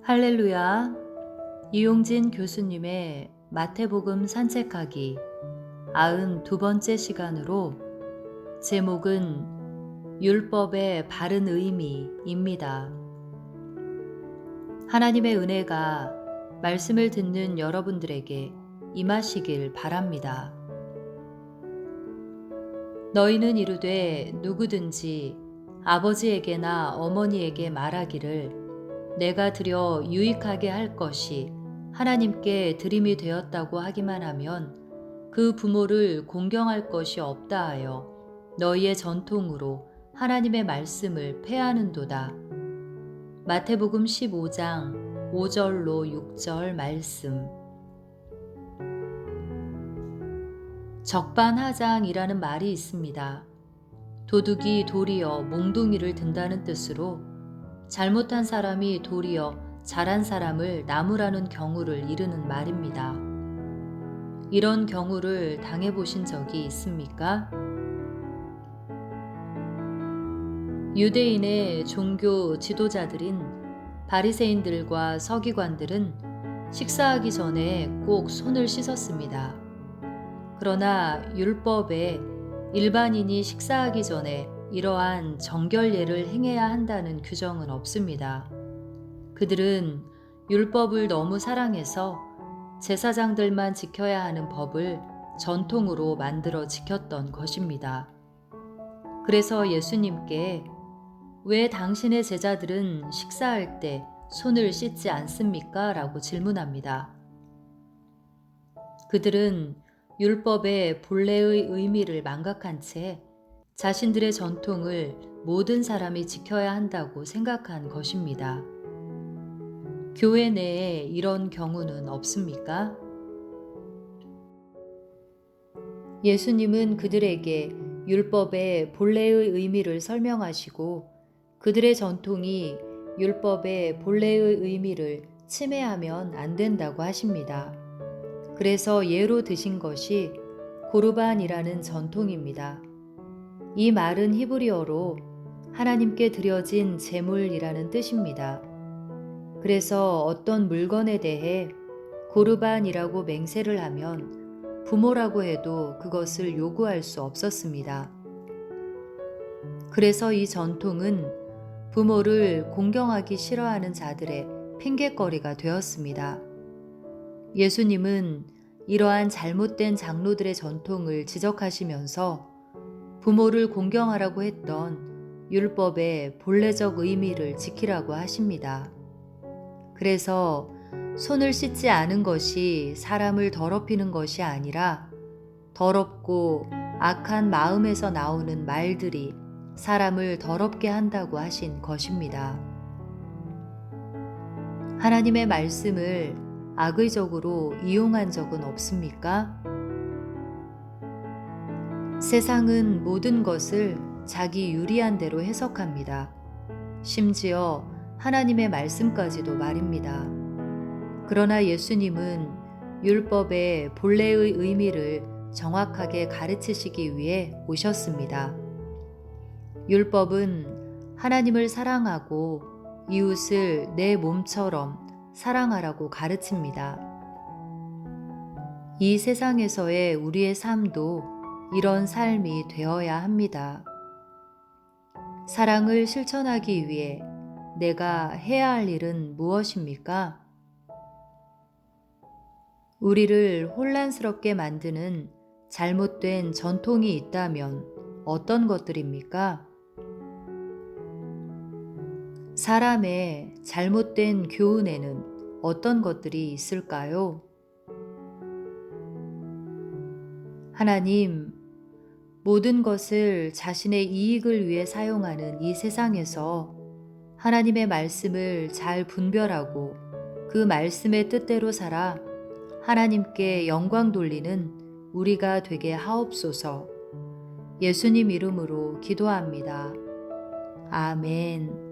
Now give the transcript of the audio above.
할렐루야. 이용진 교수님의 마태복음 산책하기 92번째 시간으로 제목은 율법의 바른 의미입니다. 하나님의 은혜가 말씀을 듣는 여러분들에게 임하시길 바랍니다. 너희는 이르되 누구든지 아버지에게나 어머니에게 말하기를 내가 드려 유익하게 할 것이 하나님께 드림이 되었다고 하기만 하면 그 부모를 공경할 것이 없다 하여 너희의 전통으로 하나님의 말씀을 폐하는도다. 마태복음 15장 5절로 6절 말씀. 적반하장이라는 말이 있습니다. 도둑이 도리어 몽둥이를 든다는 뜻으로 잘못한 사람이 도리어 잘한 사람을 나무라는 경우를 이르는 말입니다. 이런 경우를 당해보신 적이 있습니까? 유대인의 종교 지도자들인 바리새인들과 서기관들은 식사하기 전에 꼭 손을 씻었습니다. 그러나 율법에 일반인이 식사하기 전에 이러한 정결례를 행해야 한다는 규정은 없습니다. 그들은 율법을 너무 사랑해서 제사장들만 지켜야 하는 법을 전통으로 만들어 지켰던 것입니다. 그래서 예수님께 왜 당신의 제자들은 식사할 때 손을 씻지 않습니까? 라고 질문합니다. 그들은 율법의 본래의 의미를 망각한 채 자신들의 전통을 모든 사람이 지켜야 한다고 생각한 것입니다. 교회 내에 이런 경우는 없습니까? 예수님은 그들에게 율법의 본래의 의미를 설명하시고 그들의 전통이 율법의 본래의 의미를 침해하면 안 된다고 하십니다. 그래서 예로 드신 것이 고르반이라는 전통입니다. 이 말은 히브리어로 하나님께 드려진 제물이라는 뜻입니다. 그래서 어떤 물건에 대해 고르반이라고 맹세를 하면 부모라고 해도 그것을 요구할 수 없었습니다. 그래서 이 전통은 부모를 공경하기 싫어하는 자들의 핑곗거리가 되었습니다. 예수님은 이러한 잘못된 장로들의 전통을 지적하시면서 부모를 공경하라고 했던 율법의 본래적 의미를 지키라고 하십니다. 그래서 손을 씻지 않은 것이 사람을 더럽히는 것이 아니라 더럽고 악한 마음에서 나오는 말들이 사람을 더럽게 한다고 하신 것입니다. 하나님의 말씀을 악의적으로 이용한 적은 없습니까? 세상은 모든 것을 자기 유리한 대로 해석합니다. 심지어 하나님의 말씀까지도 말입니다. 그러나 예수님은 율법의 본래의 의미를 정확하게 가르치시기 위해 오셨습니다. 율법은 하나님을 사랑하고 이웃을 내 몸처럼 사랑하라고 가르칩니다. 이 세상에서의 우리의 삶도 이런 삶이 되어야 합니다. 사랑을 실천하기 위해 내가 해야 할 일은 무엇입니까? 우리를 혼란스럽게 만드는 잘못된 전통이 있다면 어떤 것들입니까? 사람의 잘못된 교훈에는 어떤 것들이 있을까요? 하나님, 모든 것을 자신의 이익을 위해 사용하는 이 세상에서 하나님의 말씀을 잘 분별하고 그 말씀의 뜻대로 살아 하나님께 영광 돌리는 우리가 되게 하옵소서. 예수님 이름으로 기도합니다. 아멘.